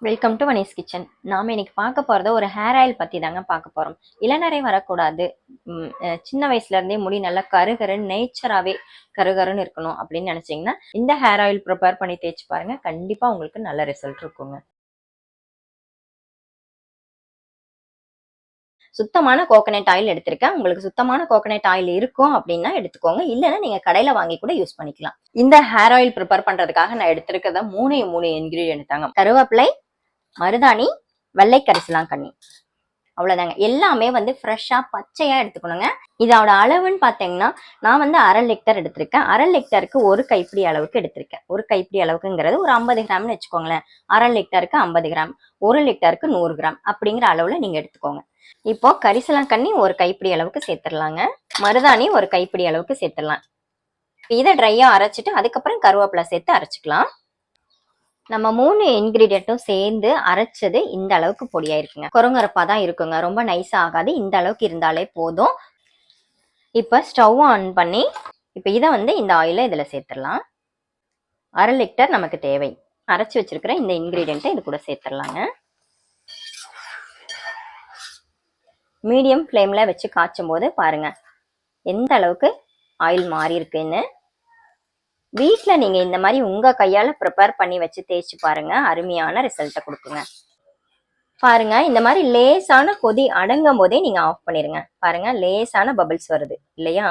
Welcome to Vani's kitchen. நாம இன்னைக்கு பார்க்க போறது ஒரு ஹேர் ஆயில் பத்தி தாங்க பார்க்க போறோம். இளநரை வரக்கூடாது, சின்ன வயசுல இருந்தே முடி நல்லா கருகருன்னு நேச்சராகவே கருகருன்னு இருக்கணும் அப்படின்னு நினைச்சீங்கன்னா இந்த ஹேர் ஆயில் ப்ரிப்பேர் பண்ணி தேய்ச்சி பாருங்க. கண்டிப்பா உங்களுக்கு நல்ல ரிசல்ட் இருக்குங்க. சுத்தமான கோகனட் ஆயில் எடுத்திருக்கேன். உங்களுக்கு சுத்தமான கோகனட் ஆயில் இருக்கும் அப்படின்னா எடுத்துக்கோங்க, இல்லைன்னா நீங்க கடையில வாங்கி கூட யூஸ் பண்ணிக்கலாம். இந்த ஹேர் ஆயில் ப்ரிப்பேர் பண்றதுக்காக நான் எடுத்திருக்கிறத மூணு இன்கிரீடியன்ட் தாங்க. கருவேப்பிலை, மருதாணி, வெள்ளை கரிசலாங்கண்ணி, அவ்வளவுதாங்க. எல்லாமே வந்து ஃப்ரெஷ்ஷா பச்சையா எடுத்துக்கணுங்க. இதோட அளவுன்னு பாத்தீங்கன்னா நான் வந்து 1/2 லிட்டர் எடுத்திருக்கேன். 1/2 லிட்டருக்கு ஒரு கைப்பிடி அளவுக்கு எடுத்திருக்கேன். ஒரு கைப்பிடி அளவுக்குங்கிறது ஒரு 50 கிராம்னு வச்சுக்கோங்களேன். 1/2 லிட்டருக்கு 50 கிராம், 1 லிட்டருக்கு 100 கிராம் அப்படிங்கிற அளவுல நீங்க எடுத்துக்கோங்க. இப்போ கரிசலாங்கண்ணி ஒரு கைப்பிடி அளவுக்கு சேர்த்துடலாங்க. மருதாணி ஒரு கைப்பிடி அளவுக்கு சேர்த்துடலாம். இதை ட்ரையா அரைச்சிட்டு அதுக்கப்புறம் கருவேப்பிலை சேர்த்து அரைச்சிக்கலாம். நம்ம 3 இன்கிரீடியன்ட்டும் சேர்ந்து அரைச்சது இந்த அளவுக்கு பொடியாயிருக்குங்க. கொரங்கொரப்பா தான் இருக்குங்க, ரொம்ப நைஸா ஆகாது. இந்த அளவுக்கு இருந்தாலே போதும். இப்ப ஸ்டவ் ஆன் பண்ணி இப்ப இதை வந்து இந்த ஆயில இதுல சேர்த்துடலாம். 1/2 லிட்டர் நமக்கு தேவை. அரைச்சு வச்சிருக்கிற இந்த இன்கிரீடியன்ட்டை இது கூட சேர்த்துடலாங்க. மீடியம் ஃப்ளேம்ல வச்சு காய்ச்சும் போது பாருங்க எந்த அளவுக்கு ஆயில் மாறி இருக்குன்னு. வீட்டில் நீங்கள் இந்த மாதிரி உங்கள் கையால் ப்ரிப்பேர் பண்ணி வச்சு தேய்ச்சி பாருங்க, அருமையான ரிசல்ட்டை கொடுக்குங்க. பாருங்க இந்த மாதிரி லேசான கொதி அடங்கும் போதே நீங்கள் ஆஃப் பண்ணிடுங்க. பாருங்க லேசான பபிள்ஸ் வருது இல்லையா,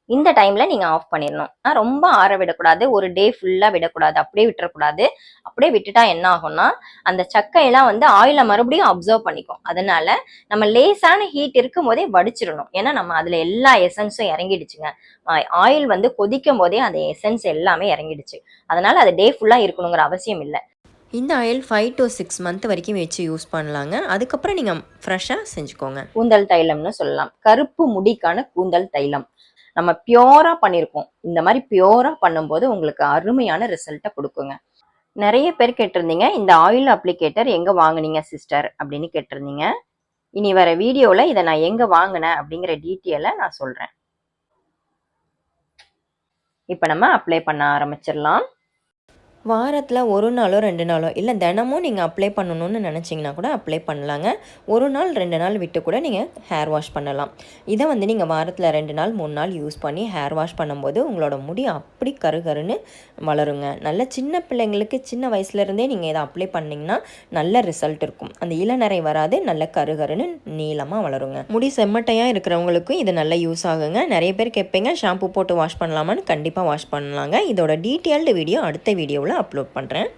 இந்த டைம்ல நீங்க ஆஃப் பண்ணிடணும். ரொம்ப ஆற விடக்கூடாது, ஒரு டே ஃபுல்லா விடக்கூடாது, அப்படியே விட்டுறக்கூடாது. அப்படியே விட்டுட்டா என்ன ஆகும்னா அந்த சக்கையெல்லாம் வந்து ஆயில மறுபடியும் அப்சர்வ் பண்ணிக்கும். அதனால நம்ம லேசான ஹீட் இருக்கும் போதே வடிச்சிடணும். ஏன்னா நம்ம அதுல எல்லா எசன்ஸும் இறங்கிடுச்சுங்க. ஆயில் வந்து கொதிக்கும் போதே அந்த எசன்ஸ் எல்லாமே இறங்கிடுச்சு. அதனால அது டே ஃபுல்லா இருக்கணுங்கிற அவசியம் இல்லை. இந்த ஆயில் 5 to 6 மந்த் வரைக்கும் வச்சு யூஸ் பண்ணலாங்க. அதுக்கப்புறம் நீங்கள் ஃப்ரெஷ்ஷாக செஞ்சுக்கோங்க. கூந்தல் தைலம்னு சொல்லலாம். கருப்பு முடிக்கான கூந்தல் தைலம் நம்ம பியோரா பண்ணியிருக்கோம். இந்த மாதிரி பியோரா பண்ணும்போது உங்களுக்கு அருமையான ரிசல்ட்டை கொடுக்குங்க. நிறைய பேர் கேட்டிருந்தீங்க இந்த ஆயில் அப்ளிகேட்டர் எங்க வாங்குனீங்க சிஸ்டர் அப்படின்னு கேட்டிருந்தீங்க. இனி வர வீடியோல இதை நான் எங்க வாங்கினேன் அப்படிங்கிற டீட்டெயிலை நான் சொல்றேன். இப்ப நம்ம அப்ளை பண்ண ஆரம்பிச்சிடலாம். வாரத்தில் 1 நாளோ 2 நாளோ இல்லை தினமும் நீங்கள் அப்ளை பண்ணணும்னு நினச்சிங்கன்னா கூட அப்ளை பண்ணலாங்க. 1 நாள் 2 நாள் விட்டு கூட நீங்கள் ஹேர் வாஷ் பண்ணலாம். இதை வந்து நீங்கள் வாரத்தில் 2 நாள் 3 நாள் யூஸ் பண்ணி ஹேர் வாஷ் பண்ணும்போது உங்களோட முடி அப்படி கருகருன்னு வளருங்க. நல்ல சின்ன பிள்ளைங்களுக்கு சின்ன வயசுலேருந்தே நீங்கள் இதை அப்ளை பண்ணிங்கன்னா நல்ல ரிசல்ட் இருக்கும். அந்த இளநரை வராது, நல்ல கருகருன்னு நீளமாக வளருங்க. முடி செம்மட்டையாக இருக்கிறவங்களுக்கும் இது நல்ல யூஸ் ஆகுங்க. நிறைய பேர் கேட்பீங்க ஷாம்பு போட்டு வாஷ் பண்ணலாமான்னு. கண்டிப்பாக வாஷ் பண்ணலாங்க. இதோட டீட்டெயில்டு வீடியோ அடுத்த வீடியோவில் அப்லோட் பண்ணுறேன்.